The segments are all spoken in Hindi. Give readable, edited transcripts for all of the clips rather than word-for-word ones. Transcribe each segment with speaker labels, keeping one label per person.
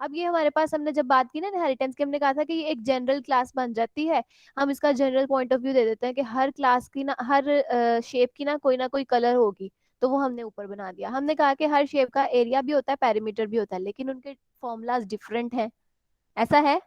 Speaker 1: अब ये हमारे पास हमने जब बात की ना इनहेरिटेंस की, हमने कहा था कि ये एक जनरल क्लास बन जाती है। हम इसका जनरल पॉइंट ऑफ व्यू दे देते हैं कि हर क्लास की ना, हर शेप की ना कोई कलर होगी, तो वो हमने ऊपर बना दिया। हमने कहा कि हर शेप का एरिया भी होता है, पेरीमीटर भी होता है, लेकिन उनके फॉर्मूलाज डिफरेंट हैं। ऐसा है।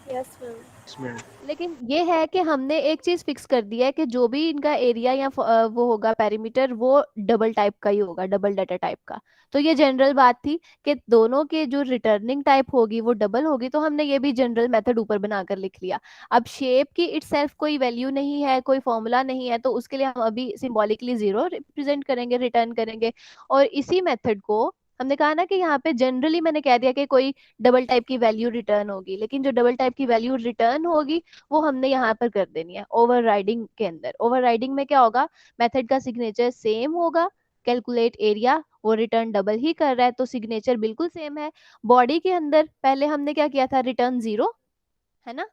Speaker 2: Yes ma'am.
Speaker 3: इसमें
Speaker 1: लेकिन ये है कि हमने एक चीज फिक्स कर दी है कि जो भी इनका एरिया या वो होगा पेरीमीटर, वो डबल टाइप का ही होगा, डबल डाटा टाइप का। तो ये जनरल बात थी कि दोनों के जो रिटर्निंग टाइप होगी वो डबल होगी, तो हमने ये भी जनरल मेथड ऊपर बनाकर लिख लिया। अब शेप की इटसेल्फ कोई वैल्यू नहीं है, कोई फॉर्मूला नहीं है, तो उसके लिए हम अभी सिंबॉलिकली जीरो रिप्रेजेंट करेंगे, रिटर्न करेंगे। और इसी मेथड को हमने कहा ना कि यहाँ पे जनरली मैंने कह दिया कि कोई डबल टाइप की वैल्यू रिटर्न होगी, लेकिन जो डबल टाइप की वैल्यू रिटर्न होगी वो हमने यहाँ पर कर देनी है ओवरराइडिंग के अंदर। ओवरराइडिंग में क्या होगा, मेथड का सिग्नेचर सेम होगा, कैलकुलेट एरिया वो रिटर्न डबल ही कर रहा है, तो सिग्नेचर बिल्कुल सेम है। बॉडी के अंदर पहले हमने क्या किया था, रिटर्न जीरो, है ना।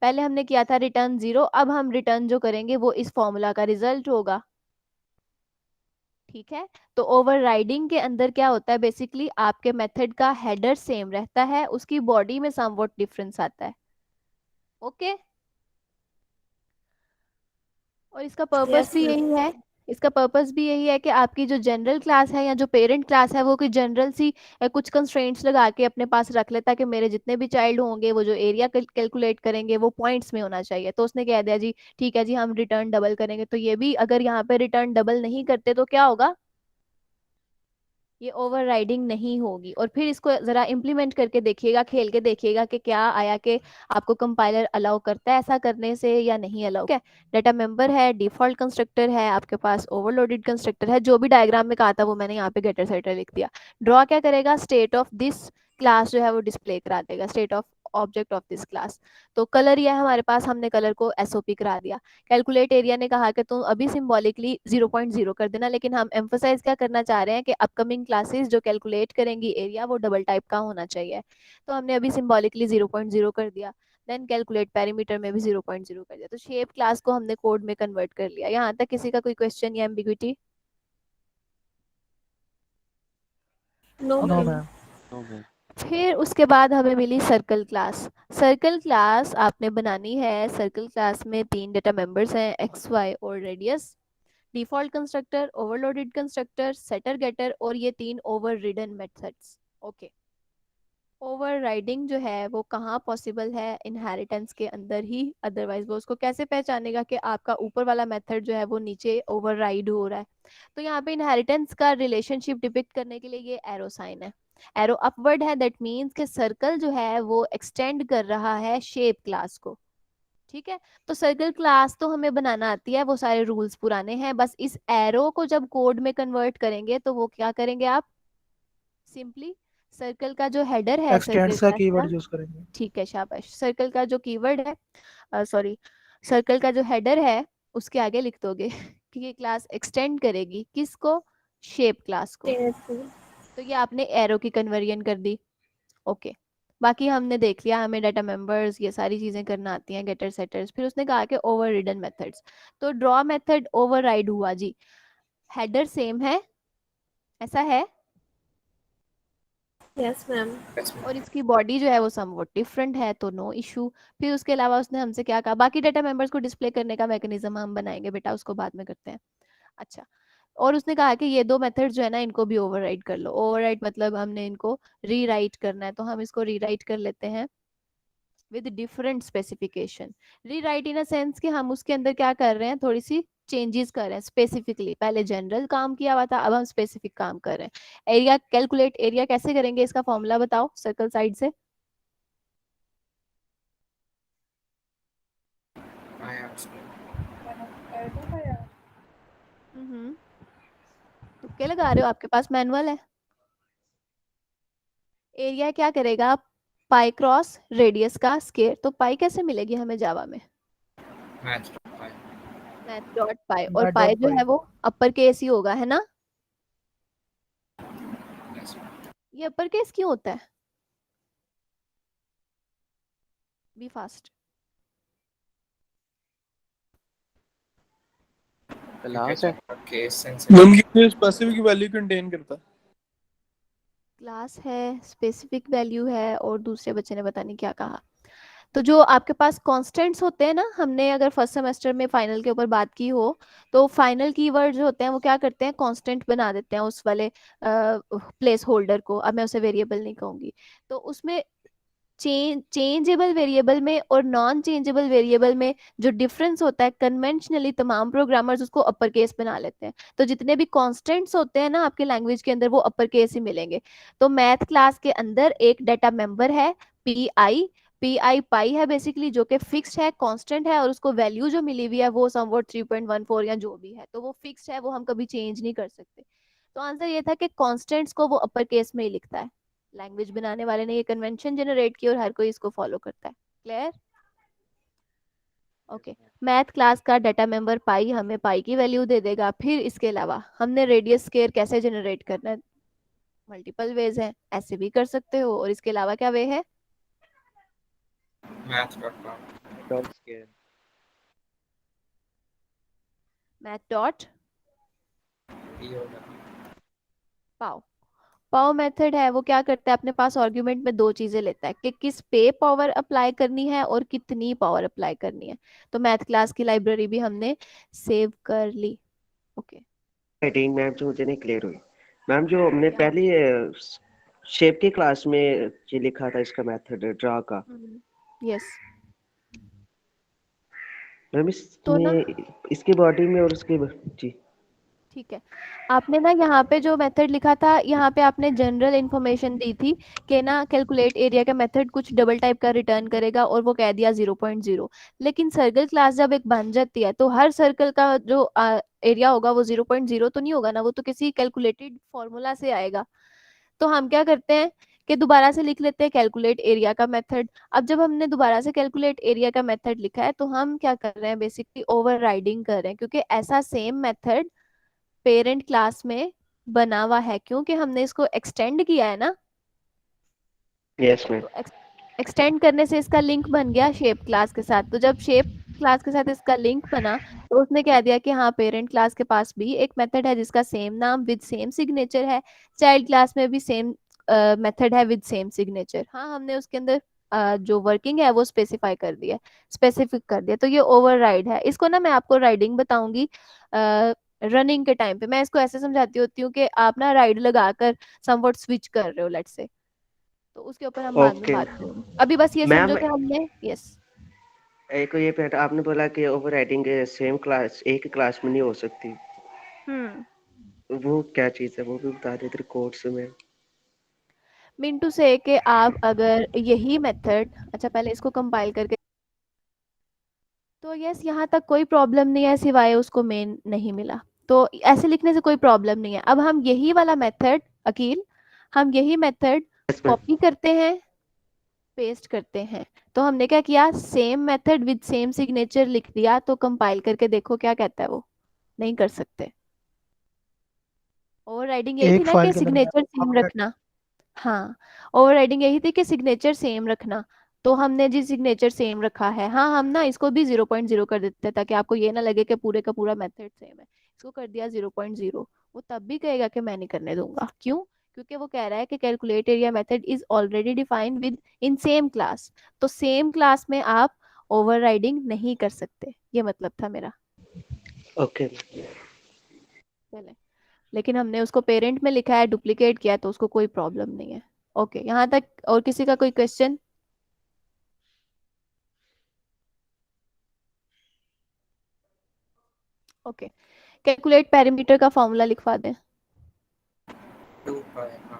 Speaker 1: पहले हमने किया था रिटर्न जीरो, अब हम रिटर्न जो करेंगे वो इस फॉर्मूला का रिजल्ट होगा। ठीक है। तो ओवरराइडिंग के अंदर क्या होता है, बेसिकली आपके मेथड का हेडर सेम रहता है, उसकी बॉडी में समवॉट डिफरेंस आता है। ओके। और इसका पर्पस
Speaker 2: यस
Speaker 1: भी
Speaker 2: मैम।
Speaker 1: यही है, इसका पर्पस भी यही है कि आपकी जो जनरल क्लास है या जो पेरेंट क्लास है वो कोई जनरल सी कुछ कंस्ट्रेंट्स लगा के अपने पास रख लेता है कि मेरे जितने भी चाइल्ड होंगे वो जो एरिया कैलकुलेट करेंगे वो पॉइंट्स में होना चाहिए। तो उसने कह दिया जी ठीक है जी, हम रिटर्न डबल करेंगे। तो ये भी अगर यहाँ पे रिटर्न डबल नहीं करते तो क्या होगा, ये ओवरराइडिंग नहीं होगी। और फिर इसको जरा इम्प्लीमेंट करके देखिएगा, खेल के देखिएगा कि क्या आया, कि आपको कंपाइलर अलाउ करता है ऐसा करने से या नहीं अलाउ। ठीक है। डाटा मेंबर है, डिफॉल्ट कंस्ट्रक्टर है आपके पास, ओवरलोडेड कंस्ट्रक्टर है, जो भी डायग्राम में कहा था वो मैंने यहाँ पे गेटर सेटर लिख दिया। ड्रॉ क्या करेगा, स्टेट ऑफ दिस क्लास जो है वो डिस्प्ले करा देगा, state of object of this class. तो कलर ये है हमारे पास, हमने कलर को एसओपी करा दिया। कैलकुलेट एरिया ने कहा कि तुम अभी सिंबॉलिकली 0.0 कर देना, लेकिन हम एम्फोसाइज क्या करना चाह रहे हैं कि अपकमिंग क्लासेस जो कैलकुलेट करेंगी एरिया वो डबल टाइप का होना चाहिए। तो हमने अभी सिंबॉलिकली 0.0 कर दिया। देन कैलकुलेट पेरीमीटर में भी 0.0 कर दिया। तो शेप क्लास को हमने कोड में कन्वर्ट कर लिया। यहाँ तक किसी का कोई क्वेश्चन या ambiguity?
Speaker 2: No
Speaker 3: no
Speaker 2: ma'am.
Speaker 3: Ma'am. No ma'am.
Speaker 1: फिर उसके बाद हमें मिली सर्कल क्लास। सर्कल क्लास आपने बनानी है। सर्कल क्लास में 3 डेटा मेंबर्स हैं, एक्स वाई और radius. Default constructor, overloaded constructor, setter getter, और ये 3 overridden methods. Okay. Overriding जो है वो कहाँ पॉसिबल है, इनहेरिटेंस के अंदर ही, अदरवाइज वो उसको कैसे पहचानेगा कि आपका ऊपर वाला मेथड जो है वो नीचे ओवरराइड हो रहा है। तो यहाँ पे इनहेरिटेंस का रिलेशनशिप डिपिक्ट करने के लिए ये एरो साइन है, एरो अपवर्ड है, दैट मीन्स कि सर्कल जो है वो एक्सटेंड कर रहा है शेप क्लास को। ठीक है। तो सर्कल क्लास तो हमें बनाना आती है, वो सारे रूल्स पुराने हैं, बस इस एरो को जब कोड में कन्वर्ट करेंगे तो वो क्या करेंगे आप, सिंपली सर्कल का जो हेडर है सर्कल
Speaker 3: एक्सटेंड्स का
Speaker 1: क्लास का,
Speaker 3: कीवर्ड यूज करेंगे।
Speaker 1: ठीक है शाबाश, सर्कल का जो कीवर्ड है, सॉरी, सर्कल का जो हेडर है उसके आगे लिख दोगे कि ये क्लास एक्सटेंड करेगी किसको, शेप क्लास को।
Speaker 2: Yes ma'am.
Speaker 1: तो ये आपने एरो की कन्वर्जन कर दी। ओके। बाकी हमने देख लिया, हमें डाटा मेंबर्स ये सारी चीजें करना आती हैं, गेटर सेटर्स। फिर उसने कहा कि ओवर रिडन मेथड्स। तो ड्रॉ मेथड ओवरराइड हुआ जी, हेडर सेम है, ऐसा है,
Speaker 2: यस मैम।
Speaker 1: और इसकी बॉडी जो है वो समवॉट डिफरेंट है, तो नो इशू। फिर उसके अलावा उसने हमसे क्या कहा, बाकी डाटा मेंबर्स को डिस्प्ले करने का मैकेनिज्म हम बनाएंगे बेटा, उसको बाद में करते हैं। अच्छा। और उसने कहा कि ये 2 मेथड जो है ना इनको भी ओवरराइड कर लो। ओवरराइड मतलब हमने इनको रीराइट करना है, तो हम इसको रीराइट कर लेते हैं with different specification. Rewrite in a sense कि हम उसके अंदर क्या कर रहे हैं, थोड़ी सी चेंजेस कर रहे हैं स्पेसिफिकली। पहले जनरल काम किया हुआ था, अब हम स्पेसिफिक काम कर रहे हैं। एरिया कैलकुलेट एरिया कैसे करेंगे, इसका फॉर्मूला बताओ सर्कल साइड से। हम्म, तुक्के लगा रहे हो, आपके पास मैनुअल है। एरिया क्या करेगा, पाई क्रॉस रेडियस का स्केयर। तो पाई कैसे मिलेगी हमें जावा में, मैथ डॉट पाई, और
Speaker 3: मैट
Speaker 1: पाई
Speaker 3: डॉट
Speaker 1: जो
Speaker 3: पाई।
Speaker 1: है वो अपर केस ही होगा, है ना। ये अपर केस क्यों होता है, बी फास्ट।
Speaker 3: क्लास है।
Speaker 4: मैम की स्पेसिफिक वैल्यू कंटेन करता है।
Speaker 1: क्लास है, स्पेसिफिक वैल्यू है, और दूसरे बच्चे ने पता नहीं क्या कहा। तो जो आपके पास कांस्टेंट्स होते हैं ना, हमने अगर फर्स्ट सेमेस्टर में फाइनल के ऊपर बात की हो, तो फाइनल कीवर्ड जो होते हैं वो क्या करते हैं, कांस्टेंट बना देते हैं उस वाले प्लेस होल्डर को। अब मैं उसे वेरिएबल नहीं कहूंगी। तो उसमें चेंजेबल वेरिएबल में और नॉन चेंजेबल वेरिएबल में जो डिफरेंस होता है, कन्वेंशनली तमाम प्रोग्रामर्स उसको अपर केस बना लेते हैं। तो जितने भी कांस्टेंट्स होते हैं ना आपके लैंग्वेज के अंदर, वो अपर केस ही मिलेंगे। तो मैथ क्लास के अंदर एक डाटा मेंबर है, पी आई पाई है बेसिकली, जो कि फिक्स्ड है, कांस्टेंट है, और उसको वैल्यू जो मिली हुई है वो समवॉट 3.14 या जो भी है, तो वो फिक्स्ड है, वो हम कभी चेंज नहीं कर सकते। तो आंसर ये था कि कांस्टेंट्स को वो अपर केस में ही लिखता है। लैंग्वेज बनाने वाले ने ये कन्वेंशन जनरेट की और हर कोई इसको फॉलो करता है। क्लियर? ओके। मैथ क्लास का डाटा मेंबर पाई हमें पाई की वैल्यू दे देगा। फिर इसके अलावा हमने रेडियस स्केयर कैसे जनरेट करना है? मल्टीपल वेज है, ऐसे भी कर सकते हो, और इसके अलावा क्या वे है?
Speaker 2: math.com.
Speaker 3: Dot square.
Speaker 1: Math dot
Speaker 2: POW.
Speaker 1: पाओ। पाओ मेथड है, वो क्या करता है, अपने पास आर्गुमेंट में दो चीजें लेता है कि किस पे पावर अप्लाई करनी है और कितनी पावर अप्लाई करनी है। तो मैथ क्लास की लाइब्रेरी भी हमने सेव कर ली। ओके।
Speaker 3: हेडिंग मैम जो मुझे नहीं क्लियर हुई। मैम जो हमने
Speaker 1: क्या?
Speaker 3: पहले शेप की क्लास में ये लिखा था इसका मेथड ड्रा का,
Speaker 1: यस।
Speaker 3: मैम
Speaker 1: तो ना,
Speaker 3: इसमें इसकी बॉडी में और उसके जी।
Speaker 1: ठीक है, आपने ना यहाँ पे जो मेथड लिखा था, यहाँ पे आपने जनरल इन्फॉर्मेशन दी थी कि ना कैलकुलेट एरिया का मेथड कुछ डबल टाइप का रिटर्न करेगा, और वो कह दिया 0.0। लेकिन सर्कल क्लास जब एक बन जाती है, तो हर सर्कल का जो एरिया होगा वो 0.0 तो नहीं होगा ना, वो तो किसी कैलकुलेटेड फॉर्मूला से आएगा। तो हम क्या करते हैं कि दोबारा से लिख लेते हैं कैलकुलेट एरिया का मेथड। अब जब हमने दोबारा से कैलकुलेट एरिया का मेथड लिखा है, तो हम क्या कर रहे हैं, बेसिकली ओवर राइडिंग कर रहे हैं, क्योंकि ऐसा सेम मेथड पेरेंट क्लास में बना हुआ है, क्योंकि हमने इसको एक्सटेंड किया है ना।
Speaker 3: Yes ma'am.
Speaker 1: तो एक्सटेंड करने से इसका लिंक बन गया शेप क्लास के साथ। तो जब शेप क्लास के साथ इसका लिंक बना, तो उसने कह दिया कि हाँ, पेरेंट क्लास के पास भी एक मेथड है जिसका सेम नाम विद सेम सिग्नेचर है, चाइल्ड क्लास में भी सेम मेथड है विद सेम सिग्नेचर। हाँ, हमने उसके अंदर जो वर्किंग है वो स्पेसिफाई कर दिया, स्पेसिफिक कर दिया। तो ये ओवरराइड है। इसको ना मैं आपको राइडिंग बताऊंगी रनिंग के टाइम पे। मैं इसको ऐसे समझाती होती हूँ कि आप ना राइड लगाकर समवॉट स्विच कर रहे हो, लेट्स से। तो उसके ऊपर हम बाद में
Speaker 3: ओके
Speaker 1: बात करेंगे, अभी बस ये समझो
Speaker 3: मैम,
Speaker 1: कि हमने। यस।
Speaker 3: एक ये पॉइंट आपने बोला कि ओवर राइटिंग सेम क्लास एक ही क्लास में नहीं हो सकती,
Speaker 1: हम्म।
Speaker 3: वो क्या चीज़ है वो भी बता देते कोर्स में।
Speaker 1: मीन टू से कि आप अगर यही मेथड, अच्छा पहले इसको कंपाइल करके, तो यस यहाँ तक कोई प्रॉब्लम नहीं है, सिवाय उसको मेन नहीं मिला। तो ऐसे लिखने से कोई प्रॉब्लम नहीं है। अब हम यही वाला मेथड, अकील, हम यही मेथड
Speaker 3: यस मैम।
Speaker 1: कॉपी करते हैं, पेस्ट करते हैं। तो हमने क्या किया, same method with same signature लिख दिया। तो कंपाइल करके देखो क्या कहता है वो। नहीं कर सकते। ओवरराइडिंग यही थी
Speaker 4: एक
Speaker 1: ना कि
Speaker 4: फाइल के अंदर मैं
Speaker 1: सिग्नेचर सेम
Speaker 4: आपका
Speaker 1: रखना। हाँ, ओवरराइडिंग यही थी कि सिग्नेचर सेम रखना। तो हमने जी सिग्नेचर सेम रखा है। हाँ, हम ना इसको भी 0.0 कर देते हैं, ताकि आपको ये ना लगे कि पूरे का पूरा मेथड सेम है। इसको कर दिया 0.0। वो तब भी कहेगा कि मैं नहीं करने दूंगा। क्यों? क्योंकि वो कह रहा है कि calculate area method is already defined with in same class. तो सेम क्लास में आप ओवरराइडिंग नहीं कर सकते, ये मतलब था मेरा।
Speaker 3: ओके।
Speaker 1: चले, लेकिन हमने उसको पेरेंट में लिखा है, डुप्लीकेट किया है, तो उसको कोई प्रॉब्लम नहीं है। ओके, यहाँ तक और किसी का कोई क्वेश्चन? ओके। कैलकुलेट पैरामीटर का फॉर्मूला लिखवा दें।
Speaker 2: 2 pi r.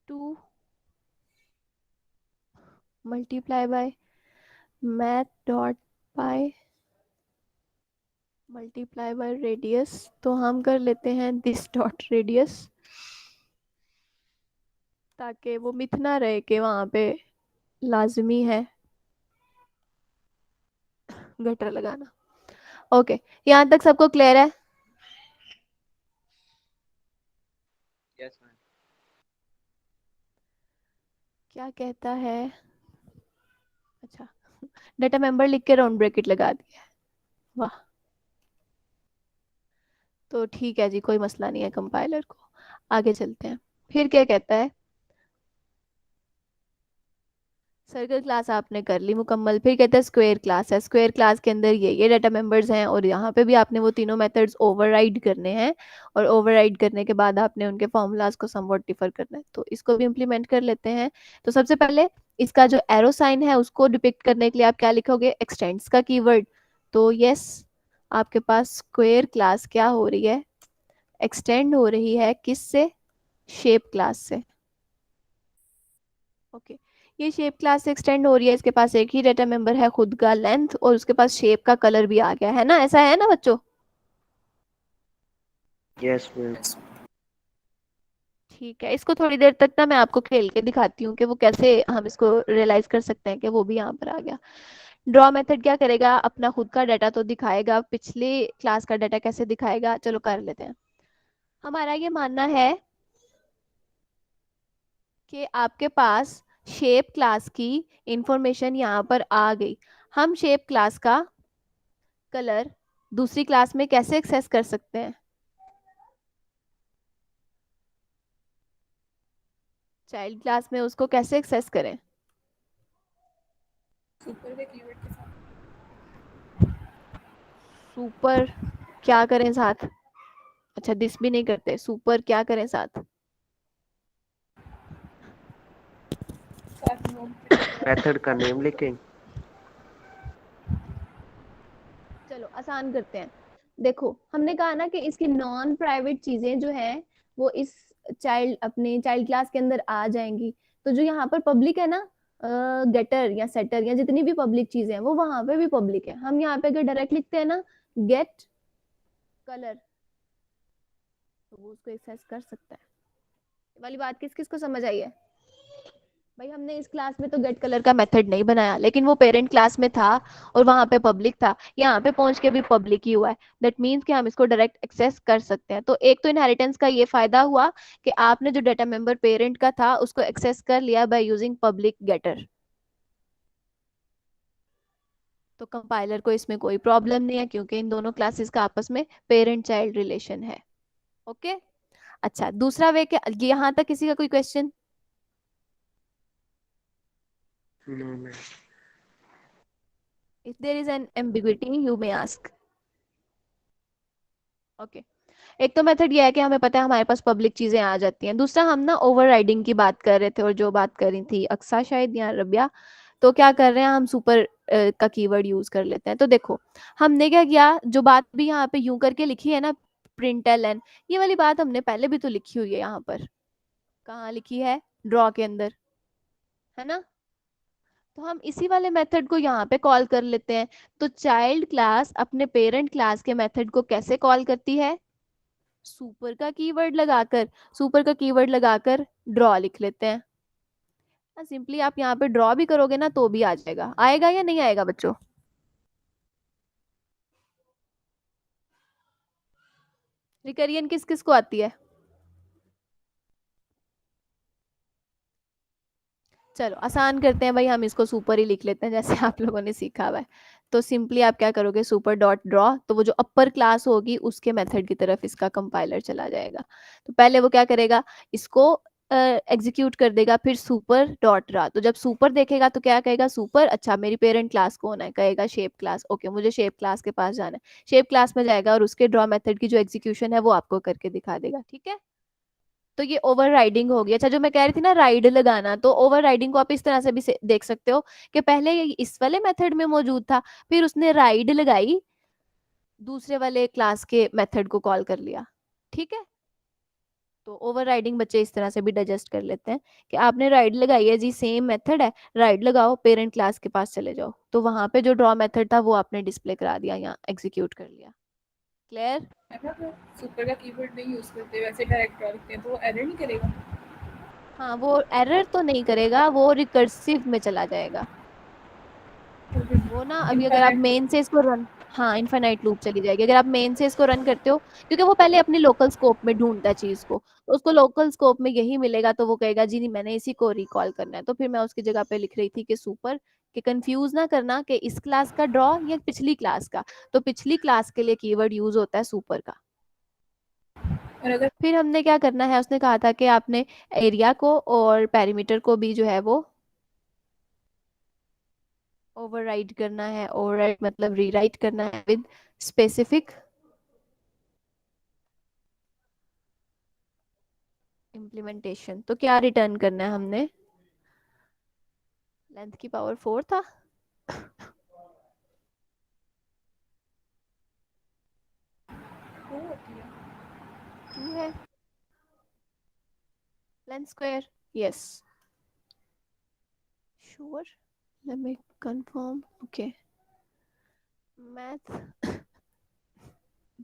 Speaker 1: 2 multiply by math dot pi multiply by radius. तो हम कर लेते हैं दिस डॉट रेडियस, ताकि वो मिथ ना रहे कि वहां पे लाजमी है गटर लगाना। ओके, यहाँ तक सबको क्लियर है?
Speaker 3: Yes ma'am.
Speaker 1: क्या कहता है? अच्छा, डाटा मेंबर लिख के राउंड ब्रैकेट लगा दिया है। वाह। तो ठीक है जी, कोई मसला नहीं है कंपाइलर को। आगे चलते हैं। फिर क्या कहता है, सर्कल क्लास आपने कर ली मुकम्मल। फिर कहता है स्क्वायर क्लास है। स्क्वायर क्लास के अंदर ये डाटा मेंबर्स हैं और यहाँ पे भी आपने वो तीनों मेथड्स ओवरराइड करने हैं, और ओवरराइड करने के बाद आपने उनके फॉर्मूलाज को समवॉट डिफर करना है। तो इसको भी इम्प्लीमेंट कर लेते हैं। तो सबसे पहले इसका जो एरो साइन है उसको डिपिक्ट करने के लिए आप क्या लिखोगे, एक्सटेंड्स का कीवर्ड। तो यस, आपके पास स्क्वायर क्लास क्या हो रही है, एक्सटेंड हो रही है किससे, शेप क्लास से। ओके, ये शेप क्लास से एक्सटेंड हो रही है, इसके पास एक ही डेटा मेंबर है खुद का लेंथ, और उसके पास शेप का कलर भी आ गया है ना, ऐसा है ना बच्चों।
Speaker 3: Yes ma'am.
Speaker 2: yes,
Speaker 1: ठीक है, इसको थोड़ी देर तक ना मैं आपको खेल के दिखाती हूँ कि वो कैसे हम इसको रियलाइज कर सकते हैं कि वो भी यहाँ पर आ गया। ड्रॉ मेथड क्या करेगा, अपना खुद का डाटा तो दिखाएगा, पिछले क्लास का डाटा कैसे दिखाएगा, चलो कर लेते हैं। हमारा ये मानना है कि आपके पास शेप क्लास की इंफॉर्मेशन यहाँ पर आ गई। हम शेप क्लास का कलर दूसरी क्लास में कैसे एक्सेस कर सकते हैं, चाइल्ड क्लास में उसको कैसे एक्सेस करें।
Speaker 4: सुपर के कीवर्ड के साथ।
Speaker 1: सुपर क्या करें साथ, अच्छा दिस भी नहीं करते, सुपर क्या करें साथ,
Speaker 4: साथ में
Speaker 3: मेथड का नेम लिखें।
Speaker 1: चलो आसान करते हैं। देखो हमने कहा ना कि इसकी नॉन प्राइवेट चीजें जो हैं वो इस अपने चाइल्ड क्लास के अंदर आ जाएंगी। तो जो यहाँ पर पब्लिक है ना, गेटर या सेटर या जितनी भी पब्लिक चीजें हैं वो वहां पे भी पब्लिक है। हम यहाँ पे अगर डायरेक्ट लिखते हैं ना, गेट कलर, तो वो उसको एक्सेस कर सकता है। ये वाली बात किस किस को समझ आई है। भाई हमने इस क्लास में तो गेट कलर का मेथड नहीं बनाया, लेकिन वो पेरेंट क्लास में था और वहां पे पब्लिक था, यहाँ पे पहुंच के भी पब्लिक ही हुआ है। दैट मीन्स कि हम इसको डायरेक्ट एक्सेस कर सकते हैं। तो एक तो इनहेरिटेंस का ये फायदा हुआ कि आपने जो डाटा मेंबर पेरेंट का था उसको एक्सेस कर लिया बाय यूजिंग पब्लिक गेटर। तो कंपाइलर को इसमें कोई प्रॉब्लम नहीं है क्योंकि इन दोनों क्लासेस का आपस में पेरेंट चाइल्ड रिलेशन है। ओके, अच्छा दूसरा वे क्या, यहाँ तक किसी का कोई question.
Speaker 3: No ma'am.
Speaker 1: If there is an ambiguity, you may ask. Okay, एक तो मेथड ये है कि हमें पता है हमारे पास पब्लिक चीजें आ जाती हैं। दूसरा हम ना ओवरराइडिंग की बात कर रहे थे, और जो बात करी थी अक्सा शायद या रबिया, तो क्या कर रहे हैं हम सुपर का कीवर्ड यूज कर लेते हैं। तो देखो हमने क्या किया, जो बात भी यहाँ पे यूं करके लिखी है ना, प्रिंटलन, ये वाली बात हमने पहले भी तो लिखी हुई है यहाँ पर। कहाँ लिखी है, ड्रॉ के अंदर, है ना। तो हम इसी वाले मेथड को यहाँ पे कॉल कर लेते हैं। तो चाइल्ड क्लास अपने पेरेंट क्लास के मेथड को कैसे कॉल करती है, सुपर का कीवर्ड लगाकर। सुपर का कीवर्ड लगाकर ड्रॉ लिख लेते हैं। सिंपली आप यहाँ पे ड्रॉ भी करोगे ना तो भी आ जाएगा, आएगा या नहीं आएगा बच्चों। रिकरियन किस किस को आती है, चलो आसान करते हैं भाई, हम इसको सुपर ही लिख लेते हैं जैसे आप लोगों ने सीखा हुआ है। तो सिंपली आप क्या करोगे, सुपर डॉट ड्रॉ, तो वो जो अपर क्लास होगी उसके मेथड की तरफ इसका कंपाइलर चला जाएगा। तो पहले वो क्या करेगा, इसको एग्जीक्यूट कर देगा, फिर सुपर डॉट ड्रॉ। तो जब सुपर देखेगा तो क्या कहेगा, सुपर, अच्छा मेरी पेरेंट क्लास कौन है, कहेगा शेप क्लास। ओके, मुझे शेप क्लास के पास जाना है। शेप क्लास में जाएगा और उसके ड्रॉ मेथड की जो एग्जीक्यूशन है वो आपको करके दिखा देगा। ठीक है, तो ये ओवर राइडिंग होगी। अच्छा जो मैं कह रही थी ना राइड लगाना, तो ओवर राइडिंग को आप इस तरह से भी देख सकते हो कि पहले ये इस वाले मेथड में मौजूद था, फिर उसने राइड लगाई, दूसरे वाले क्लास के मेथड को कॉल कर लिया। ठीक है, तो ओवर राइडिंग बच्चे इस तरह से भी डाइजेस्ट कर लेते हैं कि आपने राइड लगाई है जी, सेम मेथड है, राइड लगाओ, पेरेंट क्लास के पास चले जाओ, तो वहां पे जो ड्रॉ मेथड था वो आपने डिस्प्ले करा दिया, यहाँ एग्जीक्यूट कर लिया। क्लियर।
Speaker 4: है ना, तो सुपर का कीवर्ड नहीं यूज करते, वैसे डायरेक्ट ड्रॉ लिखते हैं, तो वो एरर नहीं करेगा।
Speaker 1: हाँ वो एरर तो नहीं करेगा, वो रिकर्सिव में चला जाएगा। वो ना अभी अगर आप मेन से इसको रन, हाँ इनफाइनाइट लूप चली जाएगी अगर आप मेन से इसको रन करते हो, क्योंकि वो पहले अपनी लोकल स्कोप में ढूंढता है चीज को, तो उसको लोकल स्कोप में यही मिलेगा, तो वो कहेगा जी नहीं मैंने इसी को रिकॉल करना है। तो फिर मैं उसकी जगह पे लिख रही थी कि सुपर, कि कंफ्यूज ना करना कि इस क्लास का ड्रॉ या पिछली क्लास का, तो पिछली क्लास के लिए कीवर्ड यूज होता है सुपर का।
Speaker 4: और अगर
Speaker 1: फिर हमने क्या करना है, उसने कहा था कि आपने एरिया को और पेरीमीटर को भी जो है वो ओवरराइड करना है। ओवरराइड मतलब रीराइट करना है विद स्पेसिफिक इम्प्लीमेंटेशन। तो क्या रिटर्न करना है हमने? लेंथ की पावर 4 था।
Speaker 4: वो होती है
Speaker 1: 2 है length square. Yes sure, let me confirm. Okay math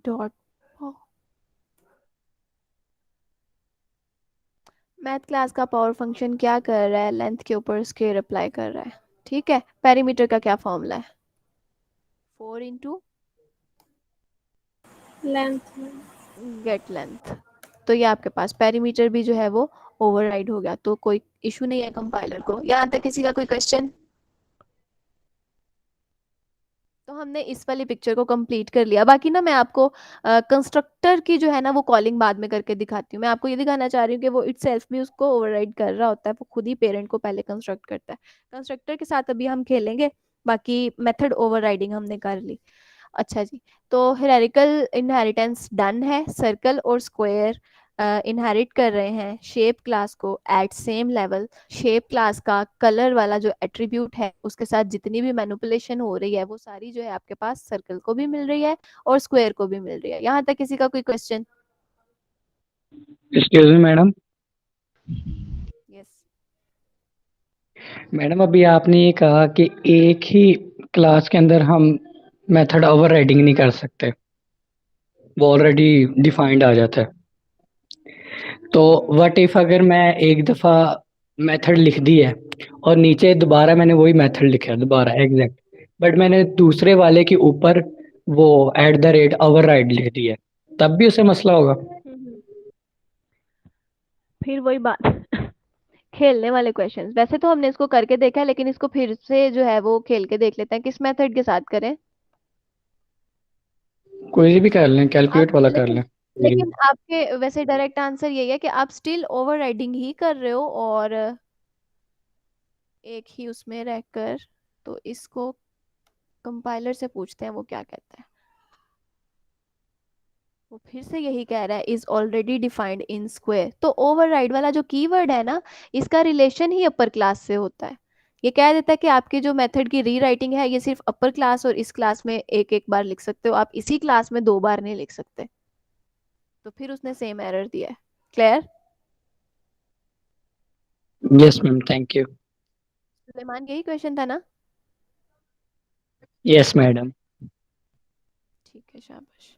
Speaker 1: dot math class का पावर फंक्शन क्या कर रहा है? लेंथ के ऊपर स्क्वायर अप्लाई कर रहा है। ठीक है, पेरीमीटर का क्या फॉर्मूला है? 4 इंटू
Speaker 4: लेंथ में।
Speaker 1: Get length. तो ये आपके पास पेरीमीटर भी जो है वो ओवरराइड हो गया, तो कोई इशू नहीं है कंपाइलर को। यहाँ तक किसी का कोई क्वेश्चन? तो हमने इस वाली पिक्चर को कंप्लीट कर लिया। बाकी ना मैं आपको कंस्ट्रक्टर की जो है ना वो कॉलिंग बाद में करके दिखाती हूँ। मैं आपको ये दिखाना चाह रही हूँ कि वो इटसेल्फ भी उसको ओवरराइड कर रहा होता है, वो खुद ही पेरेंट को पहले कंस्ट्रक्ट करता है। कंस्ट्रक्टर के साथ अभी हम खेलेंगे। बाकी मेथड ओवरराइडिंग हमने कर ली। अच्छा जी, तो हायरार्किकल इनहेरिटेंस डन है। सर्कल और स्क्वायर इनहेरिट कर रहे हैं शेप क्लास को at same level. Shape class का कलर वाला जो एट्रीब्यूट है उसके साथ जितनी भी मैनिपुलेशन हो रही है वो सारी जो है आपके पास सर्कल को भी मिल रही है और स्क्वायर को भी मिल रही है। यहाँ तक किसी का कोई question?
Speaker 5: Excuse me madam.
Speaker 1: Yes.
Speaker 5: Madam अभी आपने ये कहा कि एक ही क्लास के अंदर हम मेथड ओवरराइडिंग नहीं कर सकते, वो ऑलरेडी डिफाइंड आ जाता है। तो व्हाट इफ अगर मैं एक दफा मेथड लिख दी है और नीचे दोबारा मैंने वही मेथड लिखा है दोबारा एग्जैक्ट, बट मैंने दूसरे वाले के ऊपर वो एट द रेट ओवरराइड लिख दी है, तब भी उसे मसला होगा?
Speaker 1: फिर वही बात खेलने वाले क्वेश्चंस। वैसे तो हमने इसको करके देखा है, लेकिन इसको फिर से जो है वो खेल के देख लेते हैं। किस मेथड के साथ करें?
Speaker 5: कोई सी भी कर लें,
Speaker 1: आप
Speaker 5: कैलकुलेट वाला कर
Speaker 1: लेकिन
Speaker 5: लें।
Speaker 1: लेकिन आपके वैसे डायरेक्ट आंसर यही है कि आप स्टिल ओवरराइडिंग ही कर रहे हो और एक ही उसमें रहकर। तो इसको कंपाइलर से पूछते हैं वो क्या कहता है। वो फिर से यही कह रहा है is already defined in square. तो ओवरराइड वाला जो कीवर्ड है ना, इसका रिलेशन ही अपर क्लास से होता है। ये कह देता है कि आपकी जो मेथड की रीराइटिंग है ये सिर्फ अपर क्लास और इस क्लास में एक एक बार लिख सकते हो, आप इसी क्लास में दो बार नहीं लिख सकते। तो फिर उसने सेम एरर दिया है। Clear?
Speaker 5: Yes ma'am, thank you.
Speaker 1: Suleman यही क्वेश्चन था ना?
Speaker 5: Yes madam.
Speaker 1: ठीक है शाबाश।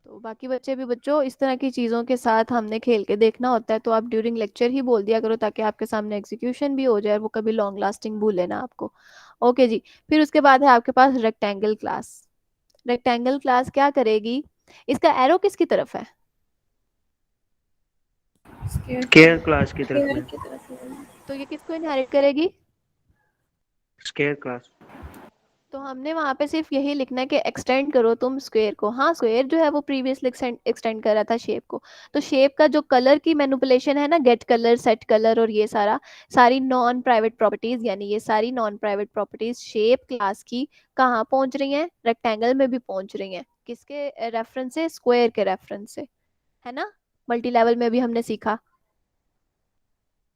Speaker 1: तो बाकी बच्चे भी बच्चों इस तरह की चीज़ों के साथ हमने खेल के देखना होता है, तो आप ड्यूरिंग लेक्चर ही बोल दिया करो ताकि आपके सामने एग्जीक्यूशन भी हो जाए और वो कभी लॉन्ग लास्टिंग भूले ना आपको। ओके जी। फिर उसके बाद है आपके पास रेक्टेंगल क्लास। रेक्टेंगल क्लास क्या करेगी? इसका एरो किसकी तरफ है?
Speaker 4: स्केयर
Speaker 3: स्केयर क्लास की तरफ में।
Speaker 4: की तरफ है।
Speaker 1: तो ये किसको इनहेरिट करेगी?
Speaker 3: Square class.
Speaker 1: तो हमने वहां पे सिर्फ यही लिखना है कि एक्सटेंड करो तुम स्क्वायर को। हाँ स्क्वायर जो है वो प्रीवियसली एक्सटेंड कर रहा था शेप को। तो शेप का जो कलर की मैनिपुलेशन है ना, गेट कलर सेट कलर और ये सारा, सारी नॉन प्राइवेट प्रॉपर्टीज, यानी ये सारी non private properties shape class की कहाँ पहुंच रही हैं? रेक्टेंगल में भी पहुंच रही हैं। किसके रेफरेंस से? स्क्वायर के रेफरेंस से, है ना? मल्टी लेवल में भी हमने सीखा।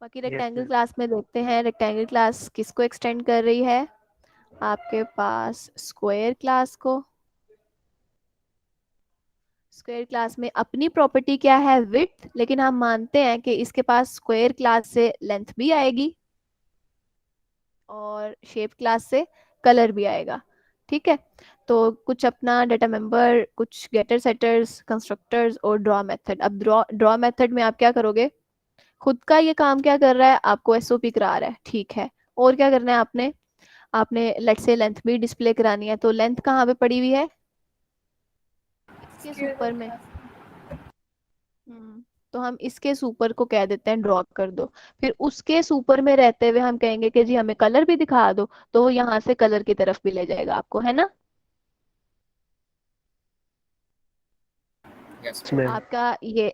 Speaker 1: बाकी
Speaker 3: यस
Speaker 1: रेक्टेंगल
Speaker 3: मैम।
Speaker 1: क्लास में देखते हैं रेक्टेंगल क्लास किसको एक्सटेंड कर रही है। आपके पास स्क्वायर क्लास को। स्क्वायर क्लास में अपनी प्रॉपर्टी क्या है? विड्थ। लेकिन हम मानते हैं कि इसके पास स्क्वायर क्लास से लेंथ भी आएगी और शेप क्लास से कलर भी आएगा। ठीक है, तो कुछ अपना डाटा मेंबर, कुछ गेटर सेटर्स, कंस्ट्रक्टर्स और ड्रॉ मेथड। अब ड्रॉ मेथड में आप क्या करोगे? खुद का ये काम क्या कर रहा है? आपको एसओपी करा रहा है। ठीक है, और क्या करना है आपने? आपने लेट से लेंथ भी डिस्प्ले करानी है। तो लेंथ कहाँ पे पड़ी हुई है? इसके सुपर में। तो हम इसके सुपर को कह देते हैं ड्रॉ कर दो। फिर उसके सुपर में रहते हुए हम कहेंगे कि जी हमें कलर भी दिखा दो, तो वो यहाँ से कलर की तरफ भी ले जाएगा आपको, है ना?
Speaker 2: Yes
Speaker 3: ma'am.
Speaker 1: आपका ये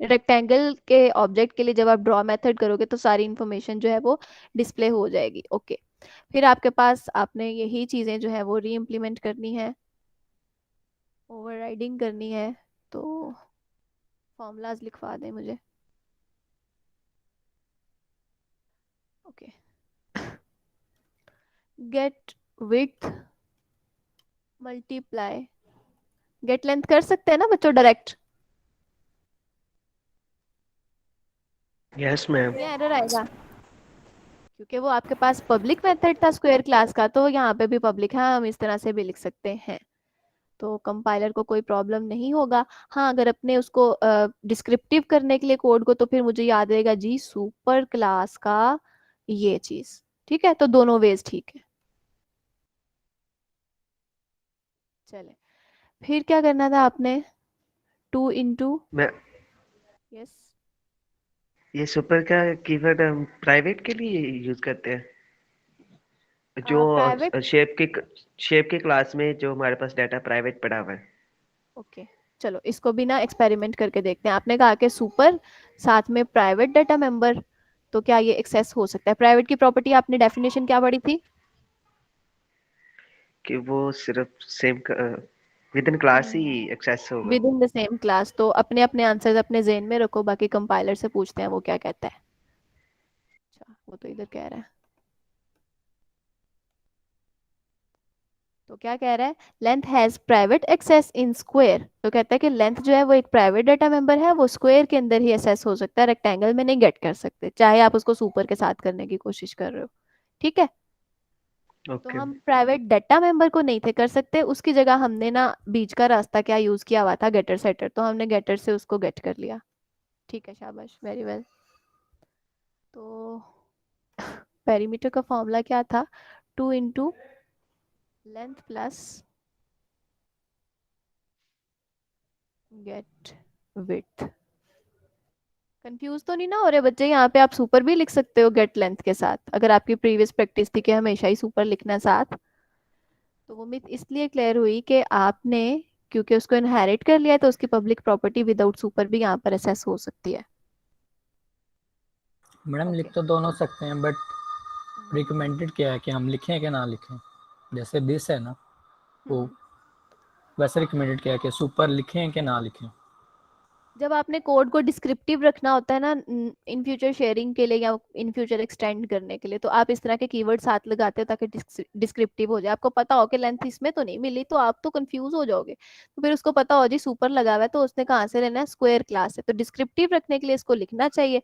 Speaker 1: रेक्टेंगल के ऑब्जेक्ट के लिए जब आप ड्रॉ मेथड करोगे तो सारी इंफॉर्मेशन जो है वो डिस्प्ले हो जाएगी। ओके, फिर आपके पास आपने यही चीज़ें जो है वो री इम्प्लीमेंट करनी है, ओवरराइडिंग करनी है। तो फॉर्मूलाज लिखवा दें मुझे। Okay, get width multiply get length कर सकते हैं ना बच्चों डायरेक्ट,
Speaker 3: यस मैम।
Speaker 1: या एरर आएगा? क्योंकि वो आपके पास पब्लिक मेथड था स्क्वायर क्लास का, तो यहाँ पे भी पब्लिक है, हम इस तरह से भी लिख सकते हैं, तो कंपाइलर को कोई प्रॉब्लम नहीं होगा। हाँ, अगर अपने उसको डिस्क्रिप्टिव करने के लिए कोड को, तो फिर मुझे याद रहेगा जी सुपर क्लास का ये चीज। ठीक है, तो दोनों वेज ठीक है। चले, फिर क्या करना था आपने? 2 इंटू,
Speaker 3: मैं
Speaker 1: यस,
Speaker 3: ये सुपर का कीवर्ड हम प्राइवेट के लिए यूज करते हैं,
Speaker 1: प्राइवेट।
Speaker 3: जो शेप के क्लास में जो हमारे पास डाटा प्राइवेट पड़ा हुआ है।
Speaker 1: ओके, चलो इसको भी ना एक्सपेरिमेंट करके देखते हैं। आपने कहा कि सुपर साथ में प्राइवेट डाटा मेंबर, तो क्या ये एक्सेस हो सकता है? प्राइवेट की प्रॉपर्टी आपने डेफिनेशन क्या पढ़ी थी?
Speaker 3: कि वो सिर्फ सेम विद इन क्लास ही एक्सेस होगा।
Speaker 1: Within the same class. तो अपने अपने आंसर्स अपने जेन में रखो, बाकी कंपाइलर से पूछते हैं वो क्या कहता है। अच्छा, वो तो इधर कह रहा है, तो क्या कह रहा है? Length has private access in square, तो कहता है कि लेंथ जो है वो एक प्राइवेट डाटा मेंबर है, वो स्क्वायर के अंदर ही एक्सेस हो सकता है, रेक्टेंगल में नहीं गेट कर सकते, चाहे आप उसको सुपर के साथ करने की कोशिश कर रहे हो। ठीक है, तो
Speaker 3: ओके।
Speaker 1: हम प्राइवेट डाटा मेंबर को नहीं थे कर सकते, उसकी जगह हमने ना बीच का रास्ता क्या यूज किया हुआ था, गेटर सेटर, तो हमने गेटर से उसको गेट कर लिया। ठीक है, शाबाश, वेरी वेल। तो पेरीमीटर का फॉर्मूला क्या था? 2 into length plus get width. Confuse तो नहीं ना हो रहे बच्चे? यहाँ पे आप सुपर भी लिख सकते हो गेट लेंथ के साथ, अगर आपकी प्रीवियस प्रैक्टिस थी कि हमेशा ही सुपर लिखना है साथ। तो वो मिथ इसलिए क्लियर हुई कि आपने, क्योंकि उसको इनहेरिट कर लिया है, तो उसकी पब्लिक प्रॉपर्टी विदाउट सुपर भी यहाँ पर एसेस हो सकती है।
Speaker 6: मैडम
Speaker 1: ओके,
Speaker 6: लिख तो दोनों सकते हैं, बट रिकमेंडेड क्या है कि हम लिखें कि ना लिखें? जैसे दिस है ना, वो वैसे रिकमेंडेड क्या है कि सुपर लिखें कि ना लिखें?
Speaker 1: जब आपने कोड को डिस्क्रिप्टिव रखना होता है ना इन फ्यूचर शेयरिंग के लिए या इन फ्यूचर एक्सटेंड करने के लिए, तो आप इस तरह के कीवर्ड साथ लगाते हो ताकि डिस्क्रिप्टिव हो जाए। आपको पता हो कि लेंथ इसमें तो नहीं मिली, तो आप तो कंफ्यूज हो जाओगे। तो फिर उसको पता हो जी सुपर लगा हुआ है, तो उसने कहाँ से लेना है, स्क्वायर क्लास है, तो डिस्क्रिप्टिव रखने के लिए इसको लिखना चाहिए।